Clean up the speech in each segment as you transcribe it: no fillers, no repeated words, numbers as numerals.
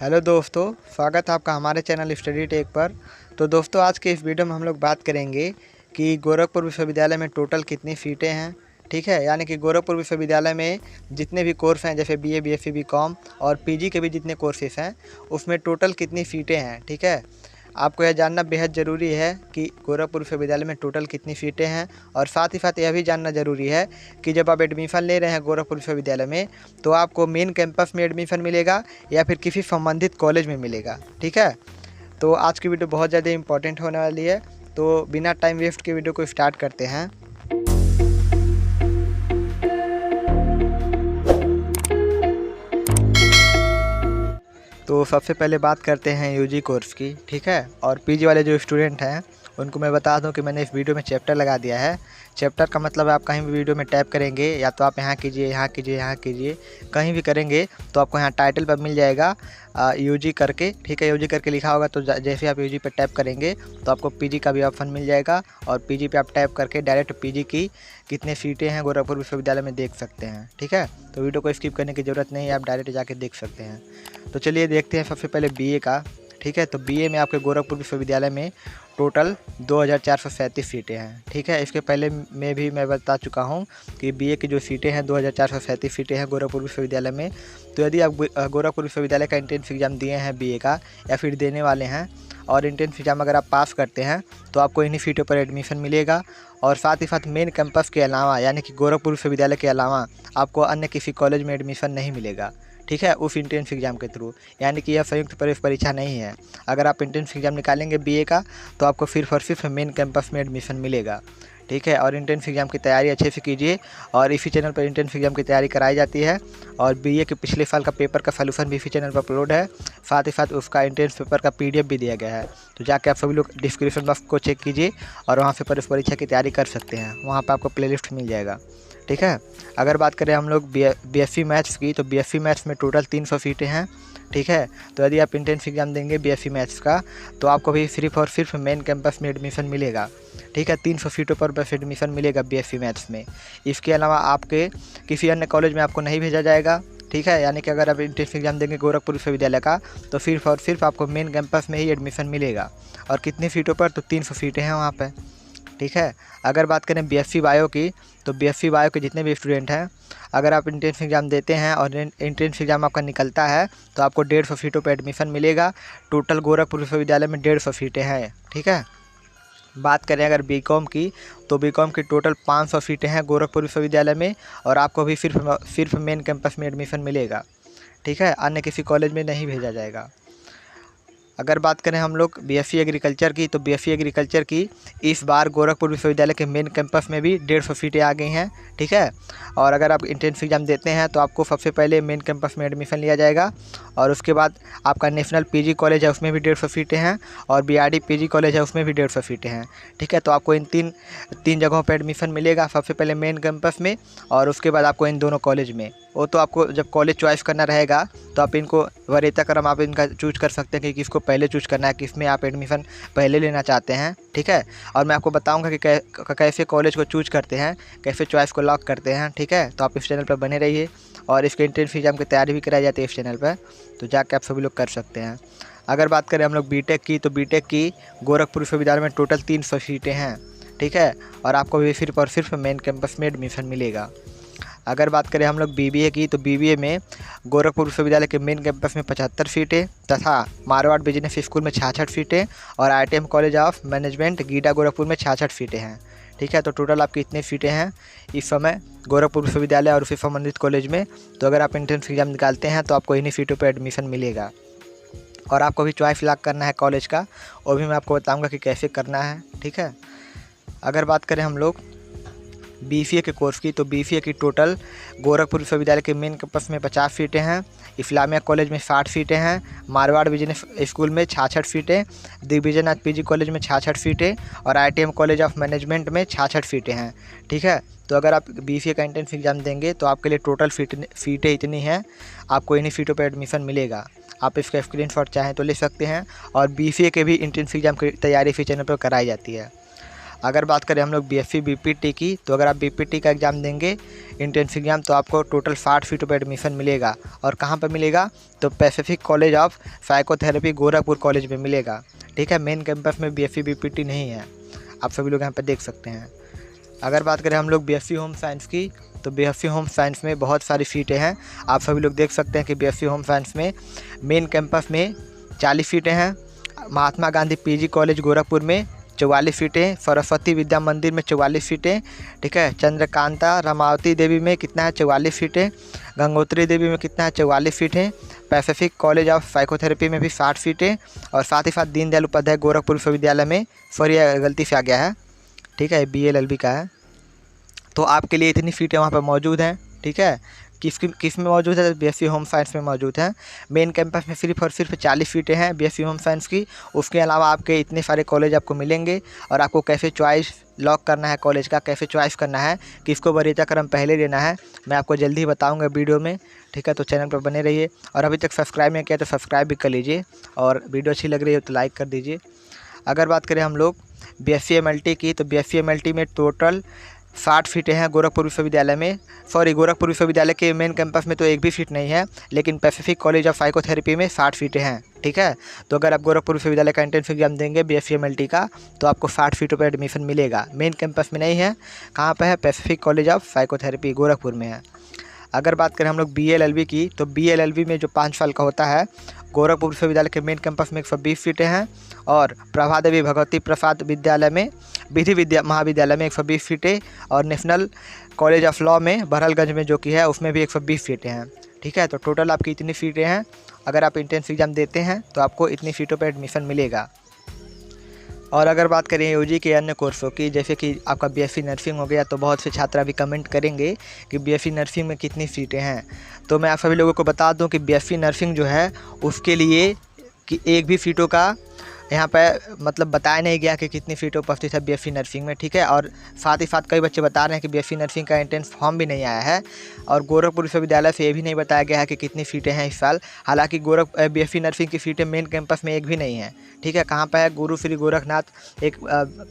Hello दोस्तों, स्वागत है आपका हमारे चैनल स्टडी टेक पर। तो दोस्तों, आज के इस वीडियो में हम लोग बात करेंगे कि गोरखपुर विश्वविद्यालय में टोटल कितनी सीटें हैं। ठीक है, यानी कि गोरखपुर विश्वविद्यालय में जितने भी कोर्स हैं, जैसे बीए, बीएससी, बीकॉम और पीजी के भी जितने कोर्सेस हैं, उसमें टोटल कितनी सीटें हैं। ठीक है, आपको यह जानना बेहद ज़रूरी है कि गोरखपुर विश्वविद्यालय में टोटल कितनी सीटें हैं, और साथ ही साथ यह भी जानना ज़रूरी है कि जब आप एडमिशन ले रहे हैं गोरखपुर विश्वविद्यालय में, तो आपको मेन कैंपस में एडमिशन मिलेगा या फिर किसी संबंधित कॉलेज में मिलेगा। ठीक है, तो आज की वीडियो बहुत ज़्यादा इंपॉर्टेंट होने वाली है, तो बिना टाइम वेस्ट के वीडियो को स्टार्ट करते हैं। तो सबसे पहले बात करते हैं यूजी कोर्स की। ठीक है, और पीजी वाले जो स्टूडेंट हैं उनको मैं बता दूं कि मैंने इस वीडियो में चैप्टर लगा दिया है। चैप्टर का मतलब है आप कहीं भी वीडियो में टैप करेंगे, या तो आप यहाँ कीजिए, यहाँ कीजिए, यहाँ कीजिए, कहीं भी करेंगे तो आपको यहाँ टाइटल पर मिल जाएगा यूजी करके। ठीक है, यूजी करके लिखा होगा, तो जैसे आप यूजी पर टैप करेंगे तो आपको पीजी का भी ऑप्शन मिल जाएगा, और पीजी पे आप टैप करके डायरेक्ट पीजी की कितने सीटें हैं गोरखपुर विश्वविद्यालय में देख सकते हैं। ठीक है, तो वीडियो को स्किप करने की ज़रूरत नहीं है, आप डायरेक्ट जाके देख सकते हैं। तो चलिए देखते हैं सबसे पहले बीए का। ठीक है, तो बीए में आपके गोरखपुर विश्वविद्यालय में टोटल 2437 सीटें हैं। ठीक है, इसके पहले में भी मैं बता चुका हूं कि बीए की जो सीटें हैं 2437 सीटें हैं गोरखपुर विश्वविद्यालय में। तो यदि आप गोरखपुर विश्वविद्यालय का एंट्रेंस एग्ज़ाम दिए हैं बीए का, या फिर देने वाले हैं, और एंट्रेंस एग्ज़ाम अगर आप पास करते हैं तो आपको इन्हीं सीटों पर एडमिशन मिलेगा। और साथ ही साथ मेन कैंपस के अलावा, यानी कि गोरखपुर विश्वविद्यालय के अलावा, आपको अन्य किसी कॉलेज में एडमिशन नहीं मिलेगा। ठीक है, उस एंट्रेंस एग्ज़ाम के थ्रू, यानी कि यह संयुक्त प्रवेश परीक्षा नहीं है। अगर आप एंट्रेंस एग्ज़ाम निकालेंगे बीए का, तो आपको सिर्फ और सिर्फ मेन कैंपस में एडमिशन मिलेगा। ठीक है, और एंट्रेंस एग्ज़ाम की तैयारी अच्छे से कीजिए, और इसी चैनल पर एंट्रेंस एग्ज़ाम की तैयारी कराई जाती है। और बीए के पिछले साल का पेपर का सॉल्यूशन भी इसी चैनल पर अपलोड है, साथ ही साथ उसका एंट्रेंस पेपर का पीडीएफ भी दिया गया है। तो जाके आप सभी लोग डिस्क्रिप्शन बॉक्स को चेक कीजिए, और वहाँ से प्रवेश परीक्षा की तैयारी कर सकते हैं। वहाँ पर आपको प्लेलिस्ट मिल जाएगा। ठीक है, अगर बात करें हम लोग बीएससी मैथ्स की, तो बीएससी मैथ्स में टोटल 300 सीटें हैं। ठीक है, तो यदि आप एंट्रेंस एग्ज़ाम देंगे बीएससी मैथ्स का, तो आपको भी सिर्फ और सिर्फ मेन कैंपस में एडमिशन मिलेगा। ठीक है, 300 सीटों पर बस एडमिशन मिलेगा बीएससी मैथ्स में। इसके अलावा आपके किसी अन्य कॉलेज में आपको नहीं भेजा जाएगा। ठीक है, यानी कि अगर आप एंट्रेंस एग्ज़ाम देंगे गोरखपुर विश्वविद्यालय का, तो सिर्फ और सिर्फ आपको मेन कैंपस में ही एडमिशन मिलेगा। और कितनी सीटों पर? तो 300 सीटें हैं वहाँ पर। ठीक है, अगर बात करें बीएससी बायो की, तो बीएससी बायो के जितने भी स्टूडेंट हैं, अगर आप एंट्रेंस एग्ज़ाम देते हैं और एंट्रेंस एग्ज़ाम आपका निकलता है, तो आपको 150 सीटों पर एडमिशन मिलेगा। टोटल गोरखपुर विश्वविद्यालय में 150 सीटें हैं। ठीक है, बात करें अगर बीकॉम की, तो बीकॉम की टोटल 500 सीटें हैं गोरखपुर विश्वविद्यालय में, और आपको भी सिर्फ मेन कैंपस में एडमिशन मिलेगा। ठीक है, अन्य किसी कॉलेज में नहीं भेजा जाएगा। अगर बात करें हम लोग बीएससी एग्रीकल्चर की, तो बीएससी एग्रीकल्चर की इस बार गोरखपुर विश्वविद्यालय के मेन कैंपस में भी 150 सीटें आ गई हैं। ठीक है, और अगर आप एंट्रेंस एग्ज़ाम देते हैं तो आपको सबसे पहले मेन कैंपस में एडमिशन लिया जाएगा, और उसके बाद आपका नेशनल पीजी कॉलेज है उसमें भी 150 सीटें हैं, और बीआरडी पीजी कॉलेज है उसमें भी 150 सीटें हैं। ठीक है, तो आपको इन तीन जगहों पर एडमिशन मिलेगा, सबसे पहले मेन कैंपस में, और उसके बाद आपको इन दोनों कॉलेज में। वो तो आपको जब कॉलेज चॉइस करना रहेगा, तो आप इनको वरीयता क्रम आप इनका चूज कर सकते हैं कि किसको पहले चूज करना है, किस में आप एडमिशन पहले लेना चाहते हैं। ठीक है, और मैं आपको बताऊंगा कि कैसे कॉलेज को चूज करते हैं, कैसे चॉइस को लॉक करते हैं। ठीक है, तो आप इस चैनल पर बने रहिए, और इसके एंट्रेंस एग्जाम की तैयारी भी कराई जाती है इस चैनल पर, तो जाके आप सभी लोग कर सकते हैं। अगर बात करें हम लोग बीटेक की, तो बीटेक की गोरखपुर विश्वविद्यालय में टोटल 300 सीटें हैं। ठीक है, और आपको भी सिर्फ और सिर्फ मेन कैंपस में एडमिशन मिलेगा। अगर बात करें हम लोग बीबीए की, तो बीबीए में गोरखपुर विश्वविद्यालय के मेन कैंपस में 75 सीटें, तथा मारवाड़ बिजनेस स्कूल में 66 सीटें, और ITM college of management GIDA Gorakhpur में 66 सीटें हैं। ठीक है, तो टोटल आपकी इतनी सीटें हैं इस समय गोरखपुर विश्वविद्यालय और उससे संबंधित कॉलेज में। तो अगर आप एंट्रेंस एग्जाम निकालते हैं तो आपको इन्हीं सीटों पर एडमिशन मिलेगा, और आपको भी चॉइस लॉक करना है कॉलेज का, वो भी मैं आपको बताऊँगा कि कैसे करना है। ठीक है, अगर बात करें हम लोग बीसीए के कोर्स की, तो बीसीए की टोटल गोरखपुर विश्वविद्यालय के मेन कैंपस में 50 सीटें हैं, इस्लामिया कॉलेज में 60 सीटें हैं, मारवाड़ बिजनेस स्कूल में 66 सीटें, दिग्विजयनाथ पीजी कॉलेज में 66 सीटें, और आईटीएम कॉलेज ऑफ मैनेजमेंट में 66 सीटें हैं। ठीक है, तो अगर आप बीसीए का एंट्रेंस एग्जाम देंगे तो आपके लिए टोटल सीटें इतनी हैं, आपको इन्हीं सीटों पर एडमिशन मिलेगा। आप इसका स्क्रीनशॉट चाहें तो ले सकते हैं, और बीसीए के भी एंट्रेंस एग्जाम की तैयारी इसी चैनल पर कराई जाती है। अगर बात करें हम लोग BSc BPT की, तो अगर आप BPT का एग्ज़ाम देंगे इंट्रेंस एग्ज़ाम, तो आपको टोटल 60 फीटों पर एडमिशन मिलेगा। और कहाँ पर मिलेगा, तो Pacific college of psychotherapy Gorakhpur college में मिलेगा। ठीक है, मेन कैंपस में BSc BPT नहीं है, आप सभी लोग यहाँ पर देख सकते हैं। अगर बात करें हम लोग BSc होम साइंस की, तो BSc होम साइंस में बहुत सारी सीटें हैं। आप सभी लोग देख सकते हैं कि BSc होम साइंस में मेन कैंपस में 40 सीटें हैं, महात्मा गांधी PG कॉलेज गोरखपुर में 44 सीटें, सरस्वती विद्या मंदिर में 44 सीटें, ठीक है, चंद्रकांता रमावती देवी में कितना है, 44 सीटें, गंगोत्री देवी में कितना है, 44 सीटें, पैसिफिक कॉलेज ऑफ साइकोथेरेपी में भी 60 सीटें, और साथ ही साथ दीनदयाल उपाध्याय गोरखपुर विश्वविद्यालय में, सॉरी गलती से आ गया है, ठीक है, BLLB का है। तो आपके लिए इतनी सीटें वहाँ पर मौजूद हैं। ठीक है, किस में मौजूद है, BSc होम साइंस में मौजूद है। मेन कैंपस में सिर्फ और सिर्फ 40 सीटें हैं BSc होम साइंस की। उसके अलावा आपके इतने सारे कॉलेज आपको मिलेंगे, और आपको कैसे चॉइस लॉक करना है कॉलेज का, कैसे चॉइस करना है, किसको वरीयता क्रम पहले देना है, मैं आपको जल्दी ही बताऊँगा वीडियो में। ठीक है, तो चैनल पर बने रहिए, और अभी तक सब्सक्राइब नहीं किया तो सब्सक्राइब भी कर लीजिए, और वीडियो अच्छी लग रही है तो लाइक कर दीजिए। अगर बात करें हम लोग BSc MLT की, तो BSc MLT में टोटल 60 सीटें हैं गोरखपुर विश्वविद्यालय में। सॉरी, गोरखपुर विश्वविद्यालय के मेन कैंपस में तो एक भी सीट नहीं है, लेकिन पैसिफिक कॉलेज ऑफ साइकोथेरेपी में 60 सीटें हैं। ठीक है, तो अगर आप गोरखपुर विश्वविद्यालय का एंट्रेंस एग्जाम देंगे BSc MLT का, तो आपको 60 सीटों पर एडमिशन मिलेगा। मेन कैंपस में नहीं है, कहाँ पर है, Pacific college of psychotherapy Gorakhpur में है। अगर बात करें हम लोग BLLB की, तो BLLB में जो 5 साल का होता है, गोरखपुर विश्वविद्यालय के मेन कैंपस में 120 सीटें हैं, और प्रभा देवी भगवती प्रसाद विद्यालय में, विधि विद्या महाविद्यालय में 120 सीटें, और नेशनल कॉलेज ऑफ लॉ में बहरलगंज में जो कि है उसमें भी 120 सीटें हैं। ठीक है, तो टोटल आपकी इतनी सीटें हैं। अगर आप एंट्रेंस एग्जाम देते हैं तो आपको इतनी सीटों पर एडमिशन मिलेगा। और अगर बात करें UG के अन्य कोर्सों की, जैसे कि आपका BSc नर्सिंग हो गया, तो बहुत से छात्र अभी कमेंट करेंगे कि BSc नर्सिंग में कितनी सीटें हैं। तो मैं आप सभी लोगों को बता दूं कि BSc नर्सिंग जो है उसके लिए कि एक भी सीटों का यहाँ पर मतलब बताया नहीं गया कि कितनी सीटें उपस्थित है BSc नर्सिंग में। ठीक है, और साथ ही साथ कई बच्चे बता रहे हैं कि BSc नर्सिंग का एंट्रेंस फॉर्म भी नहीं आया है, और गोरखपुर विश्वविद्यालय से ये भी नहीं बताया गया है कि कितनी सीटें हैं इस साल। हालांकि BSc नर्सिंग की सीटें मेन कैंपस में एक भी नहीं है। ठीक है, कहाँ पर है, गुरु श्री गोरखनाथ एक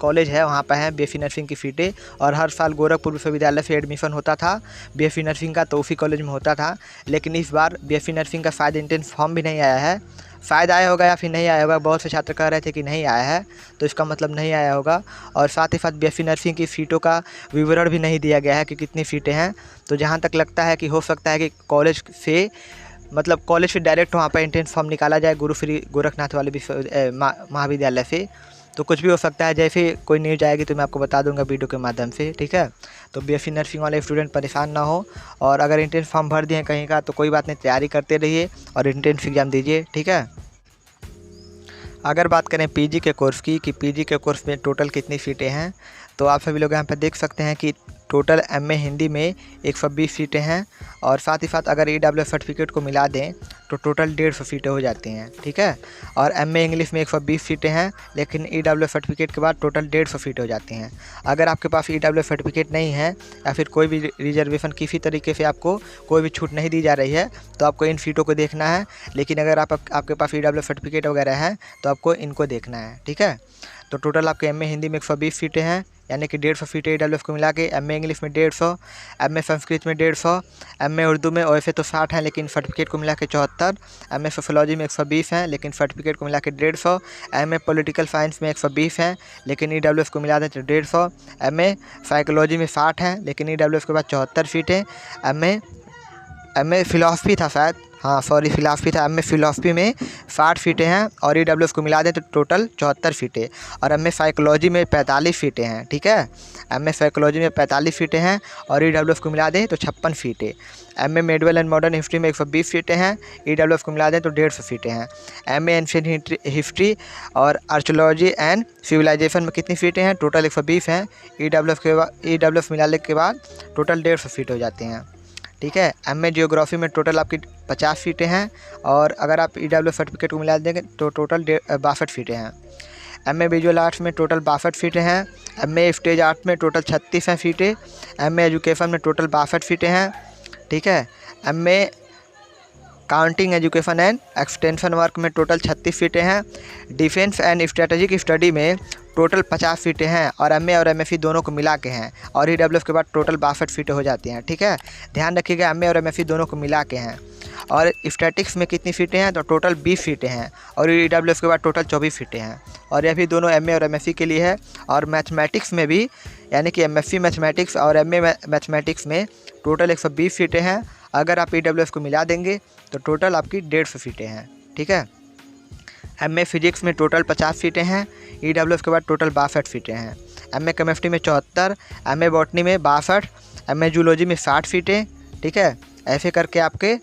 कॉलेज है, वहाँ पर है BSc नर्सिंग की सीटें, और हर साल गोरखपुर विश्वविद्यालय से एडमिशन होता था BSc नर्सिंग का, तो उसी कॉलेज में होता था। लेकिन इस बार BSc नर्सिंग का शायद एंट्रेंस फॉर्म भी नहीं आया है, शायद आया होगा या फिर नहीं आया होगा। बहुत से छात्र कह रहे थे कि नहीं आया है, तो इसका मतलब नहीं आया होगा। और साथ ही साथ BSc नर्सिंग की सीटों का विवरण भी नहीं दिया गया है कि कितनी सीटें हैं। तो जहाँ तक लगता है कि हो सकता है कि कॉलेज से मतलब कॉलेज से डायरेक्ट वहाँ पर एंट्रेंस फॉर्म निकाला जाए गुरु श्री गोरखनाथ वाले महाविद्यालय से। तो कुछ भी हो सकता है, जैसे कोई न्यूज आएगी तो मैं आपको बता दूंगा वीडियो के माध्यम से। ठीक है, तो BSc नर्सिंग वाले स्टूडेंट परेशान ना हो, और अगर एंट्रेंस फॉर्म भर दिए कहीं का तो कोई बात नहीं, तैयारी करते रहिए और एंट्रेंस एग्जाम दीजिए। ठीक है, अगर बात करें PG के कोर्स की कि PG के कोर्स में टोटल कितनी सीटें हैं, तो आप सभी लोग यहाँ पर देख सकते हैं कि टोटल MA हिंदी में 120 सीटें हैं, और साथ ही साथ अगर EWF सर्टिफिकेट को मिला दें तो टोटल 150 सीटें हो जाती हैं। ठीक है, और MA इंग्लिश में 120 सीटें हैं, लेकिन EWF सर्टिफिकेट के बाद टोटल 150 सीटें हो जाती हैं। अगर आपके पास EWF सर्टिफिकेट नहीं है, या फिर कोई भी रिजर्वेशन किसी तरीके से आपको कोई भी छूट नहीं दी जा रही है, तो आपको इन सीटों को देखना है। लेकिन अगर आपके पास EWF सर्टिफिकेट वगैरह है तो आपको इनको देखना है। ठीक है, तो टोटल आपके MA हिंदी में 120 सीटें हैं, यानी कि 150 सीटें EWF को मिला के। MA इंग्लिश में 150, MA संस्कृत में 150, MA उर्दू में वैसे तो 60 हैं लेकिन सर्टिफिकेट को मिला के 74, MA सोशोलॉजी में 120 हैं लेकिन सर्टिफिकेट को मिला के 150, MA पॉलिटिकल साइंस में 120 हैं लेकिन EWF को मिला दें तो 150, MA साइकोलॉजी में 60 हैं लेकिन EWF के बाद 74 सीटें, MA फिलॉसफी था शायद, हाँ सॉरी फिलॉसफी था, MA फिलॉसफी में 60 सीटें हैं और EWF को मिला दें तो टोटल 74 सीटें, और MA साइकोलॉजी में 45 सीटें हैं। ठीक है, MA साइकोलॉजी में 45 सीटें हैं और EWF को मिला दें तो 56 सीटें। MA medieval and modern history में 120 सीटें हैं, EWF को मिला दें तो 150 सीटें हैं। MA एंशिएंट हिस्ट्री और आर्कियोलॉजी एंड सिविलाइजेशन में कितनी सीटें हैं, टोटल 120 हैं। EWF मिलाने के बाद टोटल 150 सीट हो जाती हैं। ठीक है, MA जियोग्राफी में टोटल आपकी 50 सीटें हैं, और अगर आप EWF सर्टिफिकेट को मिला देंगे तो टोटल 62 सीटें हैं। MA विजुअल आर्ट्स में टोटल 62 सीटें हैं, MA स्टेज आर्ट में टोटल 36 हैं सीटें, MA एजुकेशन में टोटल 62 सीटें हैं। ठीक है, counting education and extension work में टोटल 36 सीटें हैं। डिफेंस एंड स्ट्रेटेजिक स्टडी में टोटल 50 सीटें हैं और एमए और एमएफई दोनों को मिला के हैं, और ईडब्ल्यूएफ के बाद टोटल 62 सीटें हो जाती हैं। ठीक है, ध्यान रखिएगा, एमए और एमएफई दोनों को मिला के हैं। और स्टैटिक्स में कितनी सीटें हैं, तो टोटल 20 सीटें हैं, और ईडब्ल्यूएफ के बाद टोटल 24 सीटें हैं, और यह भी दोनों एमए और एमएफई के लिए है। और मैथमेटिक्स में भी, यानी कि एमएफई मैथमेटिक्स और एमए मैथमेटिक्स में टोटल 120 सीटें हैं। अगर आप ईडब्ल्यूएफ को मिला देंगे तो टोटल आपकी 150 सीटें हैं। ठीक है, एमए फिजिक्स में टोटल 50 सीटें हैं, ईडब्ल्यूएफ के बाद टोटल 62 सीटें हैं। एमए केमिस्ट्री में 74, एमए बॉटनी में 62, एमए जूलॉजी में 60 सीटें। ठीक है, ऐसे करके आपके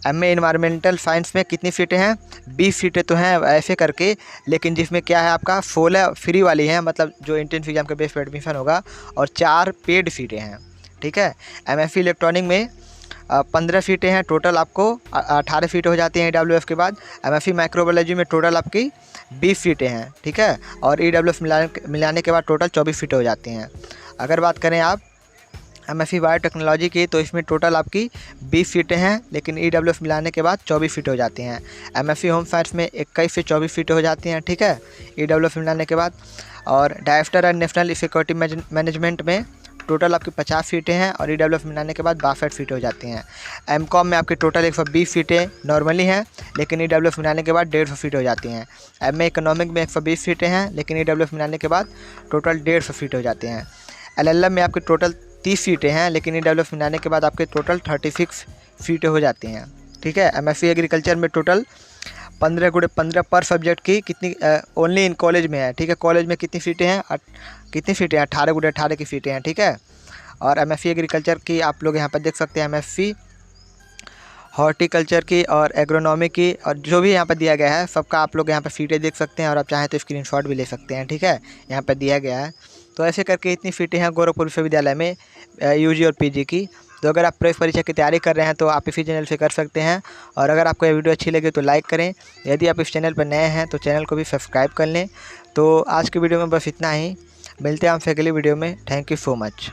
एमए इन्वायरमेंटल साइंस में कितनी सीटें हैं, 20 सीटें तो हैं ऐसे करके, लेकिन जिसमें क्या है आपका 16 फ्री वाली हैं, मतलब जो एंट्रेंस एग्जाम के बेस पर एडमिशन होगा, और 4 पेड सीटें हैं। ठीक है, एमएससी इलेक्ट्रॉनिक में 15 सीटें हैं, टोटल आपको 18 सीटें हो जाती हैं ईडब्ल्यूएफ के बाद। एमएससी माइक्रोबायोलॉजी में टोटल आपकी 20 सीटें हैं। ठीक है, और ईडब्ल्यूएफ मिलाने के बाद टोटल 24 सीटें हो जाती हैं। अगर बात करें आप एमएससी बायोटेक्नोलॉजी की, तो इसमें टोटल आपकी 20 सीटें हैं, लेकिन ईडब्ल्यूएफ मिलाने के बाद 24 सीटें हो जाती हैं। एमएससी होम साइंस में 21 से 24 सीटें हो जाती हैं। ठीक है, ईडब्ल्यूएफ मिलाने के बाद। और director and national security management में टोटल आपकी 50 सीटें हैं, और ईडब्ल्यूएफ मिलाने के बाद 62 सीटें हो जाती हैं। एमकॉम में आपकी टोटल 120 सीटें नॉर्मली हैं, लेकिन ईडब्ल्यूएफ मिलाने के बाद 150 सीटें हो जाती हैं। एमए इकोनॉमिक में 120 सीटें हैं, लेकिन ईडब्ल्यूएफ मिलाने के बाद टोटल 150 सीटें हो जाती हैं। एलएलएम में आपकी टोटल 30 सीटें हैं, लेकिन ईडब्ल्यूएफ मिलाने के बाद आपके टोटल 36 सीटें हो जाती हैं। ठीक है, एमएससी एग्रीकल्चर में टोटल 15x15 पर सब्जेक्ट की कितनी ओनली इन कॉलेज में है। ठीक है, कॉलेज में कितनी सीटें हैं, 18x18 की सीटें हैं। ठीक है, और एमएससी एग्रीकल्चर की आप लोग यहाँ पर देख सकते हैं, एमएससी हॉर्टिकल्चर की और एग्रोनॉमी की, और जो भी यहाँ पर दिया गया है सबका आप लोग यहाँ पर सीटें देख सकते हैं, और आप चाहें तो स्क्रीनशॉट भी ले सकते हैं। ठीक है, यहाँ पर दिया गया है। तो ऐसे करके इतनी सीटें हैं गोरखपुर विश्वविद्यालय में यूजी और पीजी की। तो अगर आप प्रवेश परीक्षा की तैयारी कर रहे हैं तो आप इसी चैनल से कर सकते हैं। और अगर आपको ये वीडियो अच्छी लगे तो लाइक करें, यदि आप इस चैनल पर नए हैं तो चैनल को भी सब्सक्राइब कर लें। तो आज की वीडियो में बस इतना ही, मिलते हैं आपसे अगली वीडियो में। Thank you so much.